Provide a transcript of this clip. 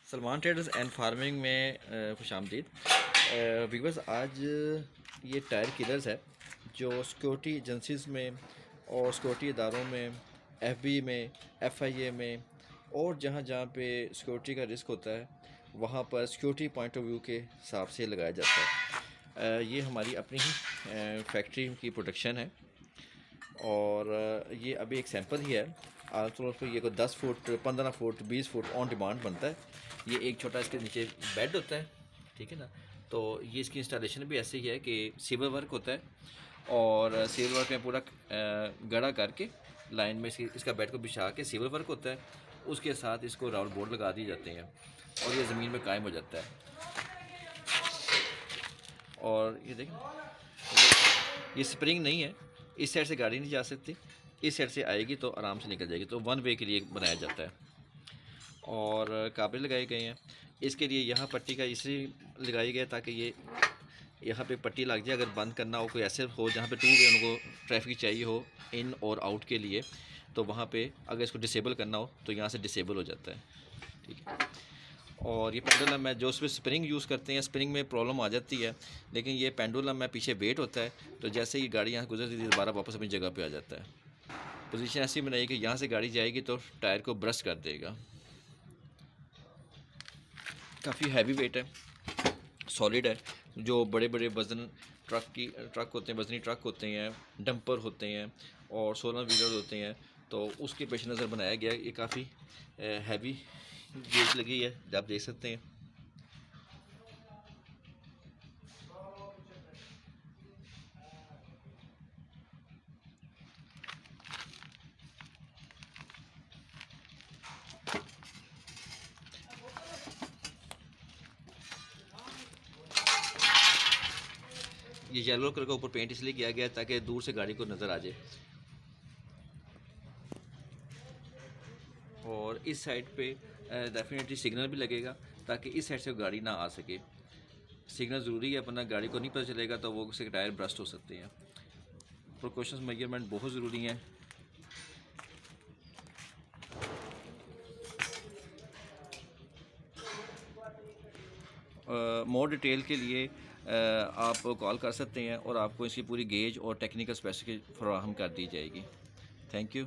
Salman traders and farming में खुशामदीद। Viewers, आज ये टायर किलर्स है जो सिक्योरिटी एजेंसीज़ में और सिक्योरिटी इदारों में, एफबी में, एफआईए में और जहाँ जहाँ पे सिक्योरिटी का रिस्क होता है वहाँ पर सिक्योरिटी पॉइंट ऑफ व्यू के हिसाब से लगाया जाता है। ये हमारी अपनी ही फैक्ट्री की प्रोडक्शन है और ये अभी एक सैंपल ही है। आमतौर पर ये कोई 10 foot, 15 foot, 20 foot on demand बनता है। ये एक छोटा इसके नीचे बेड होता है, ठीक है ना। तो ये इसकी इंस्टॉलेशन भी ऐसे ही है कि सिविल वर्क होता है और सिविल वर्क में पूरा गड़ा करके लाइन में इसका बेड को बिछा के सिविल वर्क होता है, उसके साथ इसको राउंड बोर्ड लगा दिए जाते हैं और ये ज़मीन में कायम हो जाता है। और ये देखें, ये स्प्रिंग नहीं है, इस साइड से गाड़ी नहीं जा सकती, इस साइड से आएगी तो आराम से निकल जाएगी। तो वन वे के लिए बनाया जाता है और काबले लगाए गए हैं। इसके लिए यहाँ पट्टी का इसलिए लगाई गया ताकि ये यहाँ पे पट्टी लग जाए। अगर बंद करना हो, कोई ऐसे हो जहाँ पे टू वे उनको ट्रैफिक चाहिए हो इन और आउट के लिए, तो वहाँ पे अगर इसको डिसेबल करना हो तो यहाँ से डिसेबल हो जाता है, ठीक है। और ये पेंडुलम है जो उसमें स्प्रिंग यूज़ करते हैं। स्प्रिंग में प्रॉब्लम आ जाती है, लेकिन ये पेंडुलम है, पीछे वेट होता है, तो जैसे ही गाड़ी यहाँ गुजरती है दोबारा वापस अपनी जगह पे आ जाता है। पोजीशन ऐसी बनाई कि यहाँ से गाड़ी जाएगी तो टायर को ब्रश कर देगा। काफ़ी हैवी वेट है, सॉलिड है। जो बड़े बड़े वज़न ट्रक होते हैं, वज़नी ट्रक होते हैं, डंपर होते हैं और 16 व्हीलर होते हैं, तो उसके पेश नज़र बनाया गया। ये काफ़ी हैवी गेज लगी है, आप देख सकते हैं। ये येलो कलर का ऊपर पेंट इसलिए किया गया ताकि दूर से गाड़ी को नज़र आ जाए। और इस साइड पे डेफिनेटली सिग्नल भी लगेगा ताकि इस साइड से गाड़ी ना आ सके। सिग्नल ज़रूरी है, अपना गाड़ी को नहीं पता चलेगा तो वो उसके टायर ब्रस्ट हो सकते हैं। प्रिकॉशंस मेजरमेंट बहुत ज़रूरी हैं। मोर डिटेल के लिए आप कॉल कर सकते हैं और आपको इसकी पूरी गेज और टेक्निकल स्पेसिफिकेशन फराहम कर दी जाएगी। Thank you.